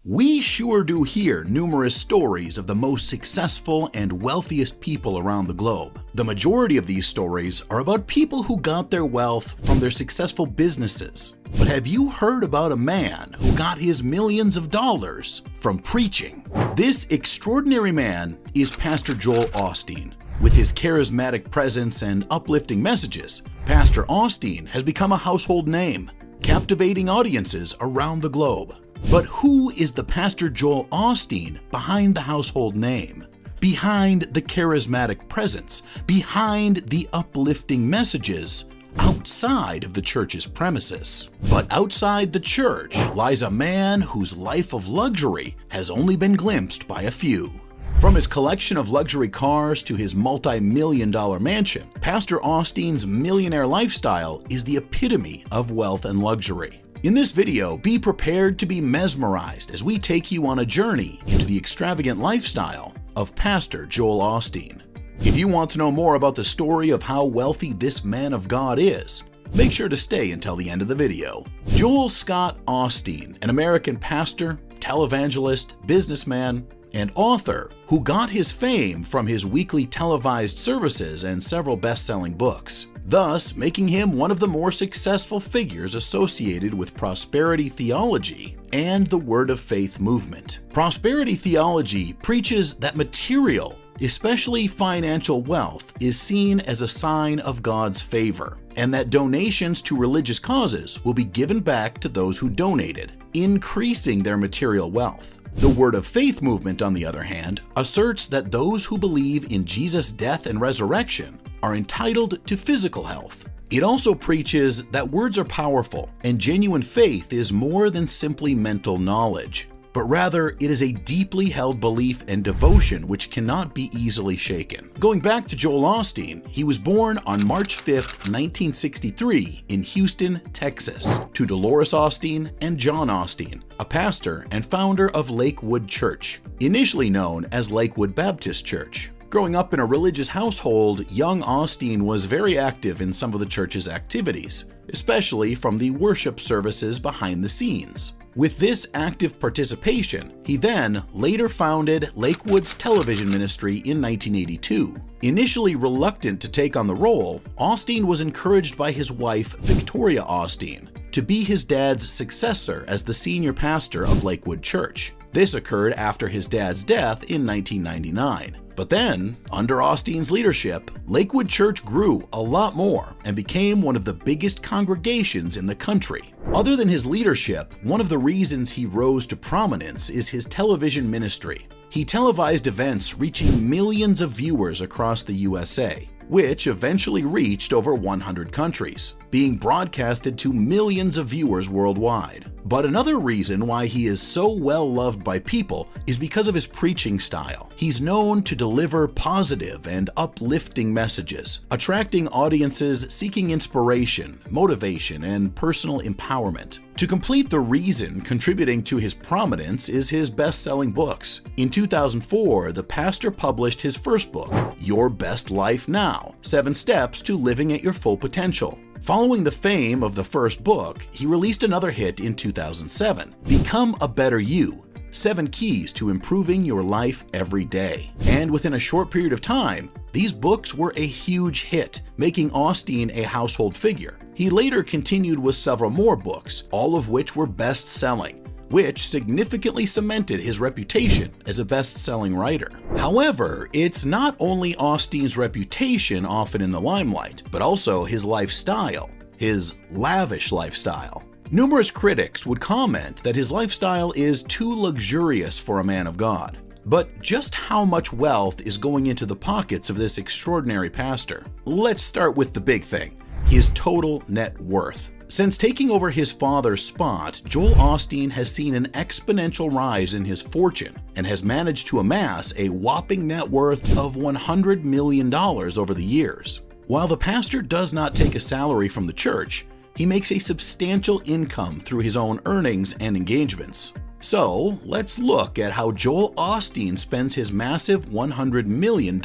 We sure do hear numerous stories of the most successful and wealthiest people around the globe. The majority of these stories are about people who got their wealth from their successful businesses. But have you heard about a man who got his millions of dollars from preaching? This extraordinary man is Pastor Joel Osteen. With his charismatic presence and uplifting messages, Pastor Osteen has become a household name, captivating audiences around the globe. But who is the Pastor Joel Osteen behind the household name? Behind the charismatic presence? Behind the uplifting messages? Outside of the church's premises. But outside the church lies a man whose life of luxury has only been glimpsed by a few. From his collection of luxury cars to his multi-million-dollar mansion, Pastor Osteen's millionaire lifestyle is the epitome of wealth and luxury. In this video, be prepared to be mesmerized as we take you on a journey into the extravagant lifestyle of Pastor Joel Osteen. If you want to know more about the story of how wealthy this man of God is, make sure to stay until the end of the video. Joel Scott Osteen, an American pastor, televangelist, businessman, and author who got his fame from his weekly televised services and several best-selling books, thus making him one of the more successful figures associated with prosperity theology and the Word of Faith movement. Prosperity theology preaches that material, especially financial wealth, is seen as a sign of God's favor, and that donations to religious causes will be given back to those who donated, increasing their material wealth. The Word of Faith movement, on the other hand, asserts that those who believe in Jesus' death and resurrection are entitled to physical health. It also preaches that words are powerful, and genuine faith is more than simply mental knowledge, but rather it is a deeply held belief and devotion which cannot be easily shaken. Going back to Joel Osteen, he was born on March 5, 1963 in Houston, Texas, to Dolores Osteen and John Osteen, a pastor and founder of Lakewood Church, initially known as Lakewood Baptist Church. Growing up in a religious household, young Osteen was very active in some of the church's activities, especially from the worship services behind the scenes. With this active participation, he then later founded Lakewood's television ministry in 1982. Initially reluctant to take on the role, Osteen was encouraged by his wife, Victoria Osteen, to be his dad's successor as the senior pastor of Lakewood Church. This occurred after his dad's death in 1999. But then, under Osteen's leadership, Lakewood Church grew a lot more and became one of the biggest congregations in the country. Other than his leadership, one of the reasons he rose to prominence is his television ministry. He televised events reaching millions of viewers across the USA, which eventually reached over 100 countries, being broadcasted to millions of viewers worldwide. But another reason why he is so well loved by people is because of his preaching style. He's known to deliver positive and uplifting messages, attracting audiences seeking inspiration, motivation, and personal empowerment. To complete the reason contributing to his prominence is his best-selling books. In 2004, the pastor published his first book, Your Best Life Now: 7 Steps to Living at Your Full Potential. Following the fame of the first book, he released another hit in 2007, Become a Better You: 7 Keys to Improving Your Life Every Day. And within a short period of time, these books were a huge hit, making Osteen a household figure. He later continued with several more books, all of which were best-selling, which significantly cemented his reputation as a best-selling writer. However, it's not only Osteen's reputation often in the limelight, but also his lifestyle, his lavish lifestyle. Numerous critics would comment that his lifestyle is too luxurious for a man of God. But just how much wealth is going into the pockets of this extraordinary pastor? Let's start with the big thing, his total net worth. Since taking over his father's spot, Joel Osteen has seen an exponential rise in his fortune and has managed to amass a whopping net worth of $100 million over the years. While the pastor does not take a salary from the church, he makes a substantial income through his own earnings and engagements. So let's look at how Joel Osteen spends his massive $100 million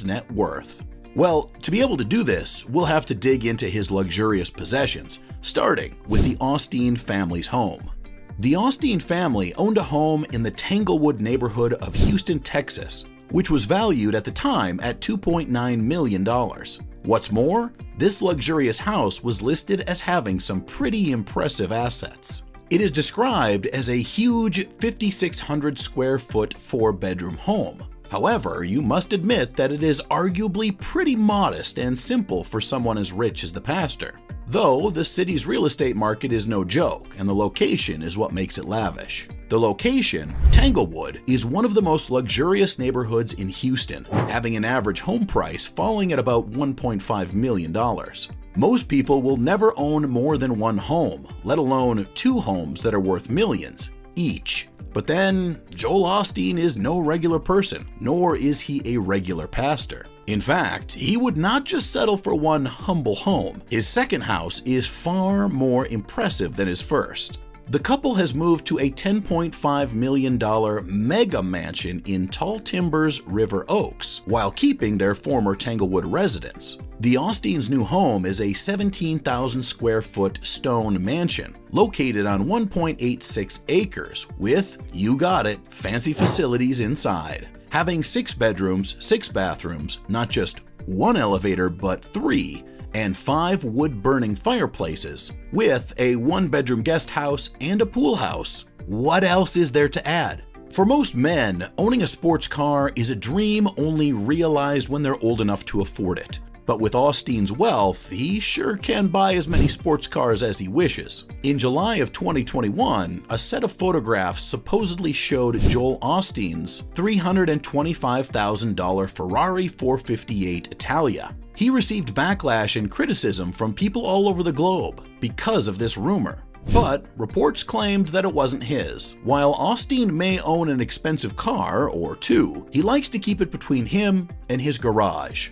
net worth. Well, to be able to do this, we'll have to dig into his luxurious possessions, starting with the Osteen family's home. The Osteen family owned a home in the Tanglewood neighborhood of Houston, Texas, which was valued at the time at $2.9 million. What's more, this luxurious house was listed as having some pretty impressive assets. It is described as a huge 5,600 square foot 4-bedroom home. However, you must admit that it is arguably pretty modest and simple for someone as rich as the pastor. Though the city's real estate market is no joke, and the location is what makes it lavish. The location, Tanglewood, is one of the most luxurious neighborhoods in Houston, having an average home price falling at about $1.5 million. Most people will never own more than one home, let alone 2 homes that are worth millions each. But then, Joel Osteen is no regular person, nor is he a regular pastor. In fact, he would not just settle for one humble home. His second house is far more impressive than his first. The couple has moved to a $10.5 million mega mansion in Tall Timbers, River Oaks, while keeping their former Tanglewood residence. The Osteen's new home is a 17,000 square foot stone mansion located on 1.86 acres with, you got it, fancy facilities inside. Having 6 bedrooms, 6 bathrooms, not just 1 elevator but 3, and 5 wood-burning fireplaces, with a 1-bedroom guest house and a pool house. What else is there to add? For most men, owning a sports car is a dream only realized when they're old enough to afford it. But with Osteen's wealth, he sure can buy as many sports cars as he wishes. In July of 2021, a set of photographs supposedly showed Joel Osteen's $325,000 Ferrari 458 Italia. He received backlash and criticism from people all over the globe because of this rumor. But reports claimed that it wasn't his. While Osteen may own an expensive car or 2, he likes to keep it between him and his garage.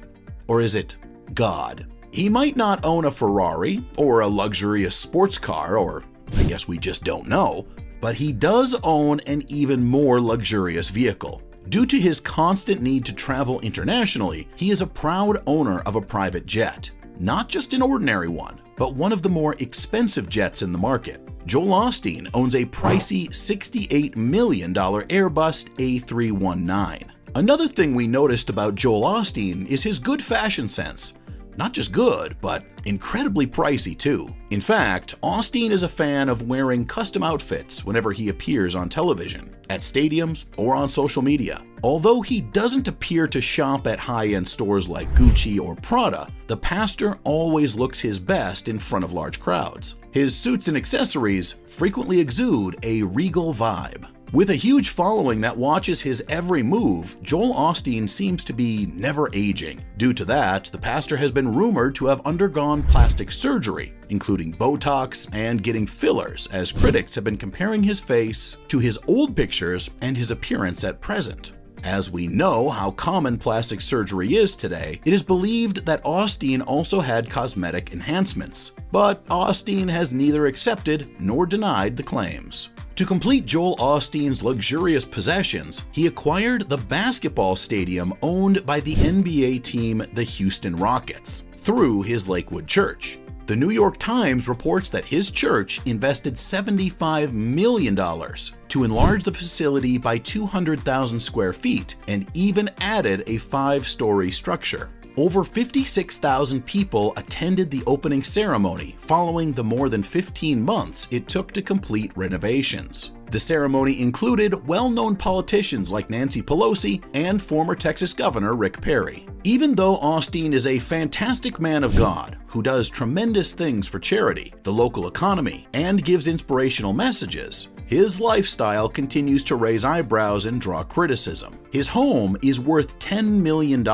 Or is it God? He might not own a Ferrari or a luxurious sports car, or I guess we just don't know, but he does own an even more luxurious vehicle. Due to his constant need to travel internationally, he is a proud owner of a private jet. Not just an ordinary one, but one of the more expensive jets in the market. Joel Osteen owns a pricey $68 million Airbus A319. Another thing we noticed about Joel Osteen is his good fashion sense. Not just good, but incredibly pricey too. In fact, Osteen is a fan of wearing custom outfits whenever he appears on television, at stadiums, or on social media. Although he doesn't appear to shop at high-end stores like Gucci or Prada, the pastor always looks his best in front of large crowds. His suits and accessories frequently exude a regal vibe. With a huge following that watches his every move, Joel Osteen seems to be never aging. Due to that, the pastor has been rumored to have undergone plastic surgery, including Botox and getting fillers, as critics have been comparing his face to his old pictures and his appearance at present. As we know how common plastic surgery is today, it is believed that Osteen also had cosmetic enhancements, but Osteen has neither accepted nor denied the claims. To complete Joel Osteen's luxurious possessions, he acquired the basketball stadium owned by the NBA team the Houston Rockets through his Lakewood church. The New York Times reports that his church invested $75 million to enlarge the facility by 200,000 square feet and even added a 5-story structure. Over 56,000 people attended the opening ceremony following the more than 15 months it took to complete renovations. The ceremony included well-known politicians like Nancy Pelosi and former Texas Governor Rick Perry. Even though Osteen is a fantastic man of God who does tremendous things for charity, the local economy, and gives inspirational messages, his lifestyle continues to raise eyebrows and draw criticism. His home is worth $10 million.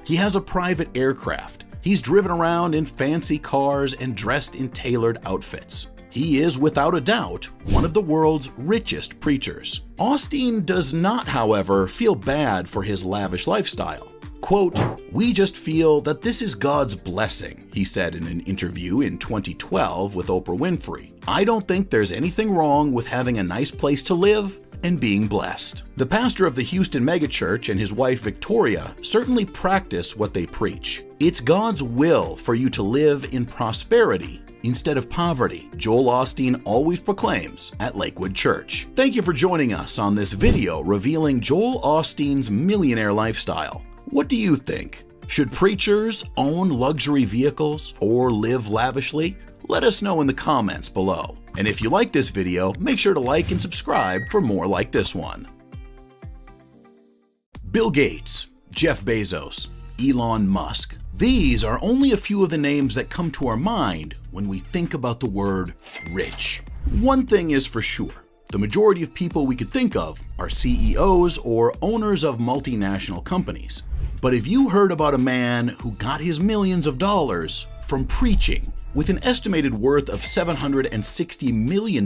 He has a private aircraft. He's driven around in fancy cars and dressed in tailored outfits. He is, without a doubt, one of the world's richest preachers. Osteen does not, however, feel bad for his lavish lifestyle. Quote, "We just feel that this is God's blessing," he said in an interview in 2012 with Oprah Winfrey. "I don't think there's anything wrong with having a nice place to live and being blessed. The pastor of the Houston megachurch and his wife Victoria certainly practice what they preach. It's God's will for you to live in prosperity instead of poverty, Joel Osteen always proclaims at Lakewood Church. Thank you for joining us on this video revealing Joel Osteen's millionaire lifestyle. What do you think? Should preachers own luxury vehicles or live lavishly? Let us know in the comments below. And if you like this video, make sure to like and subscribe for more like this one. Bill Gates, Jeff Bezos, Elon Musk. These are only a few of the names that come to our mind when we think about the word rich. One thing is for sure, the majority of people we could think of are CEOs or owners of multinational companies. But have you heard about a man who got his millions of dollars from preaching? With an estimated worth of $760 million,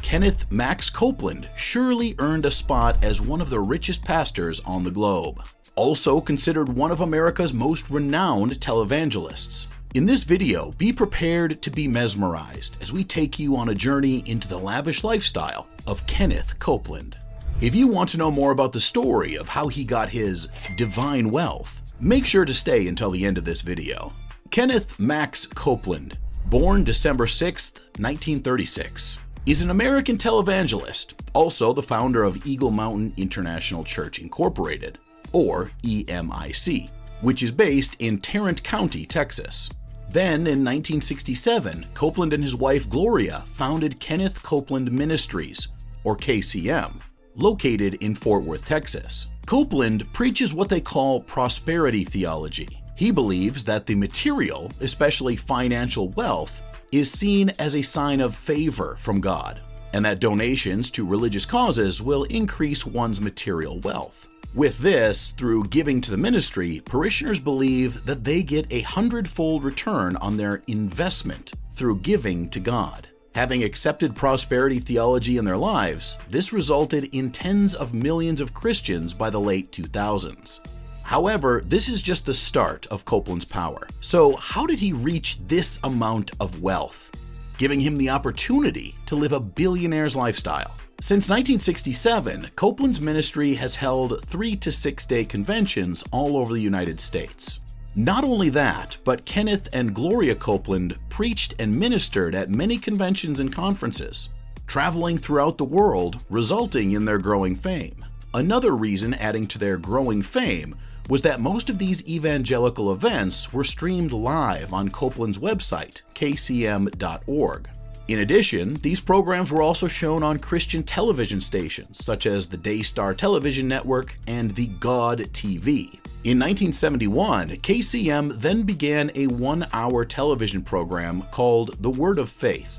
Kenneth Max Copeland surely earned a spot as one of the richest pastors on the globe. Also considered one of America's most renowned televangelists. In this video, be prepared to be mesmerized as we take you on a journey into the lavish lifestyle of Kenneth Copeland. If you want to know more about the story of how he got his divine wealth, make sure to stay until the end of this video. Kenneth Max Copeland, born December 6, 1936, is an American televangelist, also the founder of Eagle Mountain International Church Incorporated, or EMIC, which is based in Tarrant County, Texas. Then in 1967, Copeland and his wife Gloria founded Kenneth Copeland Ministries, or KCM, located in Fort Worth, Texas. Copeland preaches what they call prosperity theology. He believes that the material, especially financial wealth, is seen as a sign of favor from God, and that donations to religious causes will increase one's material wealth. With this, through giving to the ministry, parishioners believe that they get a 100-fold return on their investment through giving to God. Having accepted prosperity theology in their lives, this resulted in tens of millions of Christians by the late 2000s. However, this is just the start of Copeland's power. So how did he reach this amount of wealth, giving him the opportunity to live a billionaire's lifestyle? Since 1967, Copeland's ministry has held 3 to 6 day conventions all over the United States. Not only that, but Kenneth and Gloria Copeland preached and ministered at many conventions and conferences, traveling throughout the world, resulting in their growing fame. Another reason adding to their growing fame was that most of these evangelical events were streamed live on Copeland's website, kcm.org. In addition, these programs were also shown on Christian television stations such as the Daystar Television Network and the God TV. In 1971, KCM then began a 1-hour television program called The Word of Faith.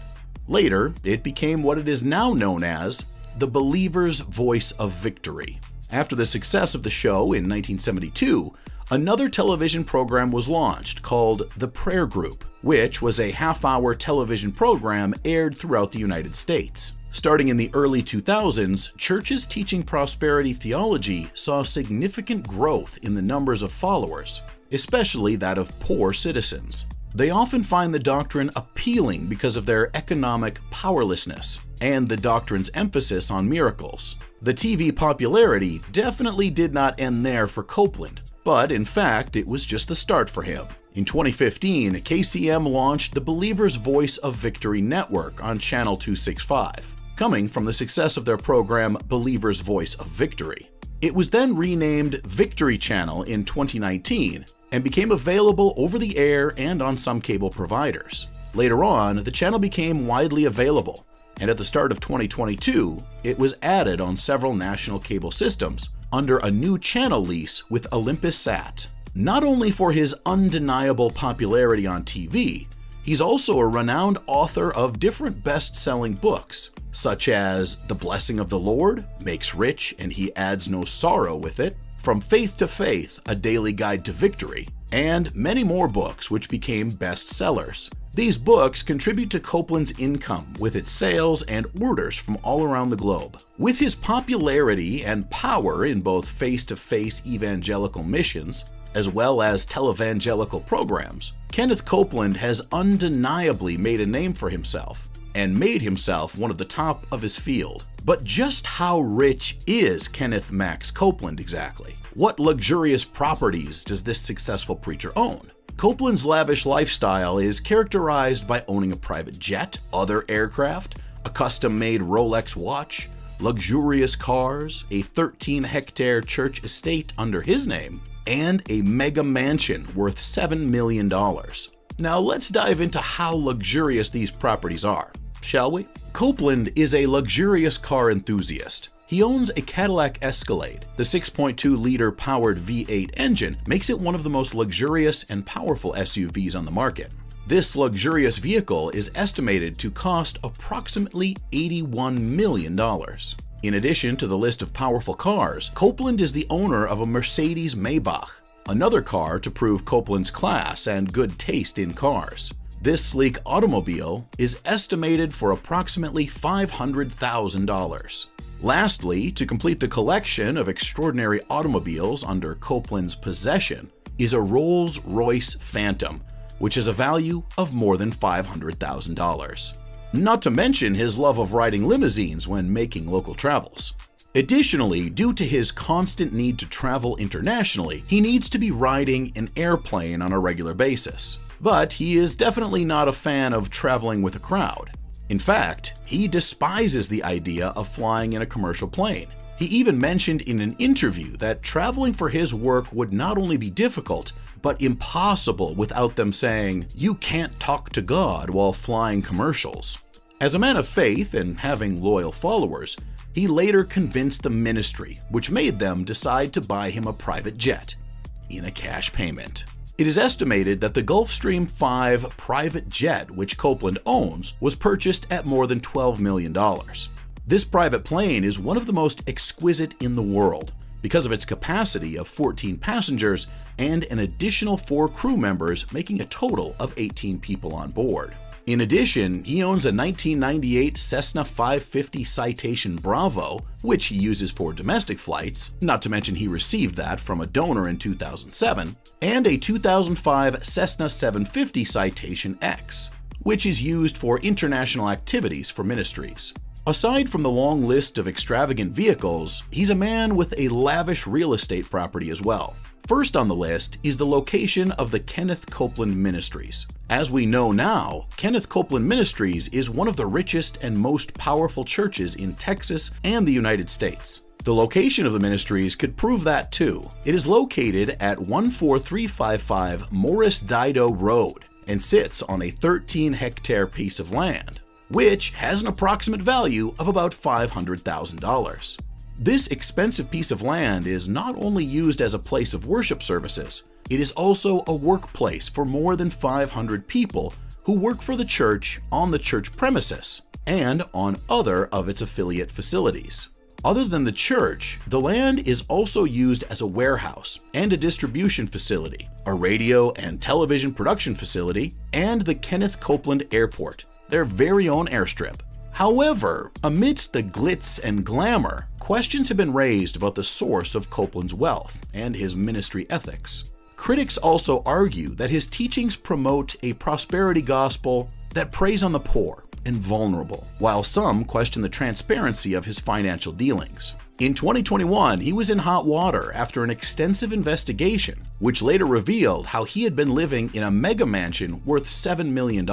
Later, it became what it is now known as the Believer's Voice of Victory. After the success of the show in 1972, another television program was launched called The Prayer Group, which was a half-hour television program aired throughout the United States. Starting in the early 2000s, churches teaching prosperity theology saw significant growth in the numbers of followers, especially that of poor citizens. They often find the doctrine appealing because of their economic powerlessness and the doctrine's emphasis on miracles. The TV popularity definitely did not end there for Copeland, but in fact, it was just the start for him. In 2015, KCM launched the Believer's Voice of Victory Network on Channel 265, coming from the success of their program Believer's Voice of Victory. It was then renamed Victory Channel in 2019 and became available over the air and on some cable providers. Later on, the channel became widely available, and at the start of 2022, it was added on several national cable systems under a new channel lease with Olympus Sat. Not only for his undeniable popularity on TV, he's also a renowned author of different best-selling books, such as The Blessing of the Lord Makes Rich and He Adds No Sorrow with It, From Faith to Faith, A Daily Guide to Victory, and many more books which became bestsellers. These books contribute to Copeland's income with its sales and orders from all around the globe. With his popularity and power in both face-to-face evangelical missions, as well as televangelical programs, Kenneth Copeland has undeniably made a name for himself. and made himself one of the top of his field. But just how rich is Kenneth Max Copeland exactly? What luxurious properties does this successful preacher own? Copeland's lavish lifestyle is characterized by owning a private jet, other aircraft, a custom-made Rolex watch, luxurious cars, a 13-hectare church estate under his name, and a mega mansion worth $7 million. Now let's dive into how luxurious these properties are, shall we? Copeland is a luxurious car enthusiast. He owns a Cadillac Escalade. The 6.2-liter powered V8 engine makes it one of the most luxurious and powerful SUVs on the market. This luxurious vehicle is estimated to cost approximately $81 million. In addition to the list of powerful cars, Copeland is the owner of a Mercedes Maybach, another car to prove Copeland's class and good taste in cars. This sleek automobile is estimated for approximately $500,000. Lastly, to complete the collection of extraordinary automobiles under Copeland's possession is a Rolls-Royce Phantom, which has a value of more than $500,000. Not to mention his love of riding limousines when making local travels. Additionally, due to his constant need to travel internationally, he needs to be riding an airplane on a regular basis. But he is definitely not a fan of traveling with a crowd. In fact, he despises the idea of flying in a commercial plane. He even mentioned in an interview that traveling for his work would not only be difficult, but impossible without them saying, "You can't talk to God while flying commercials." As a man of faith and having loyal followers, he later convinced the ministry, which made them decide to buy him a private jet in a cash payment. It is estimated that the Gulfstream 5 private jet, which Copeland owns, was purchased at more than $12 million. This private plane is one of the most exquisite in the world because of its capacity of 14 passengers and an additional 4 crew members, making a total of 18 people on board. In addition, he owns a 1998 Cessna 550 Citation Bravo, which he uses for domestic flights, not to mention he received that from a donor in 2007, and a 2005 Cessna 750 Citation X, which is used for international activities for ministries. Aside from the long list of extravagant vehicles, he's a man with a lavish real estate property as well. First on the list is the location of the Kenneth Copeland Ministries. As we know now, Kenneth Copeland Ministries is one of the richest and most powerful churches in Texas and the United States. The location of the ministries could prove that too. It is located at 14355 Morris Dido Road and sits on a 13-hectare piece of land, which has an approximate value of about $500,000. This expensive piece of land is not only used as a place of worship services, it is also a workplace for more than 500 people who work for the church on the church premises and on other of its affiliate facilities. Other than the church, the land is also used as a warehouse and a distribution facility, a radio and television production facility, and the Kenneth Copeland Airport, their very own airstrip. However, amidst the glitz and glamour, questions have been raised about the source of Copeland's wealth and his ministry ethics. Critics also argue that his teachings promote a prosperity gospel that preys on the poor and vulnerable, while some question the transparency of his financial dealings. In 2021, he was in hot water after an extensive investigation, which later revealed how he had been living in a mega mansion worth $7 million.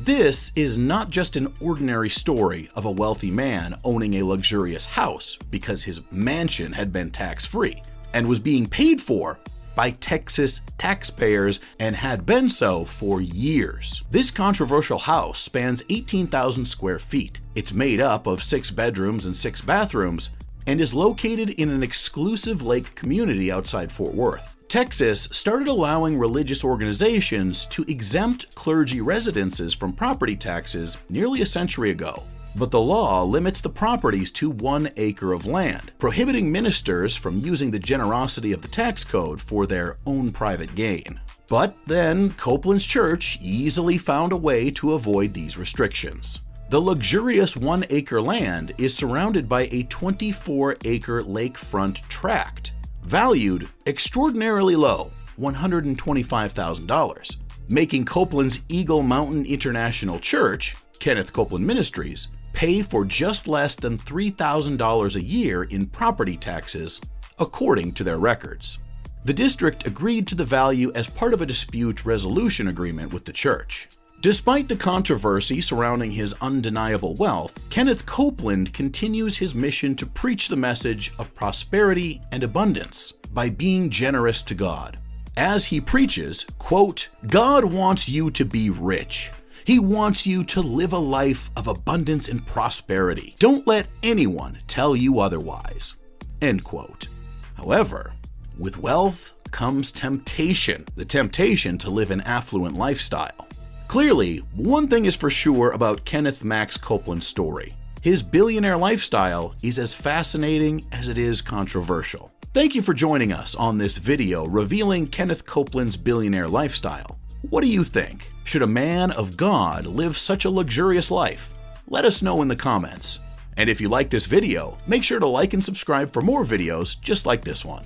This is not just an ordinary story of a wealthy man owning a luxurious house because his mansion had been tax-free and was being paid for by Texas taxpayers and had been so for years. This controversial house spans 18,000 square feet. It's made up of 6 bedrooms and 6 bathrooms and is located in an exclusive lake community outside Fort Worth. Texas started allowing religious organizations to exempt clergy residences from property taxes nearly a century ago. But the law limits the properties to 1 acre of land, prohibiting ministers from using the generosity of the tax code for their own private gain. But then Copeland's church easily found a way to avoid these restrictions. The luxurious 1 acre land is surrounded by a 24-acre lakefront tract, valued extraordinarily low, $125,000, making Copeland's Eagle Mountain International Church, Kenneth Copeland Ministries, pay for just less than $3,000 a year in property taxes, according to their records. The district agreed to the value as part of a dispute resolution agreement with the church. Despite the controversy surrounding his undeniable wealth, Kenneth Copeland continues his mission to preach the message of prosperity and abundance by being generous to God. As he preaches, quote, "God wants you to be rich. He wants you to live a life of abundance and prosperity. Don't let anyone tell you otherwise." End quote. However, with wealth comes temptation, the temptation to live an affluent lifestyle. Clearly, one thing is for sure about Kenneth Max Copeland's story. His billionaire lifestyle is as fascinating as it is controversial. Thank you for joining us on this video revealing Kenneth Copeland's billionaire lifestyle. What do you think? Should a man of God live such a luxurious life? Let us know in the comments. And if you like this video, make sure to like and subscribe for more videos just like this one.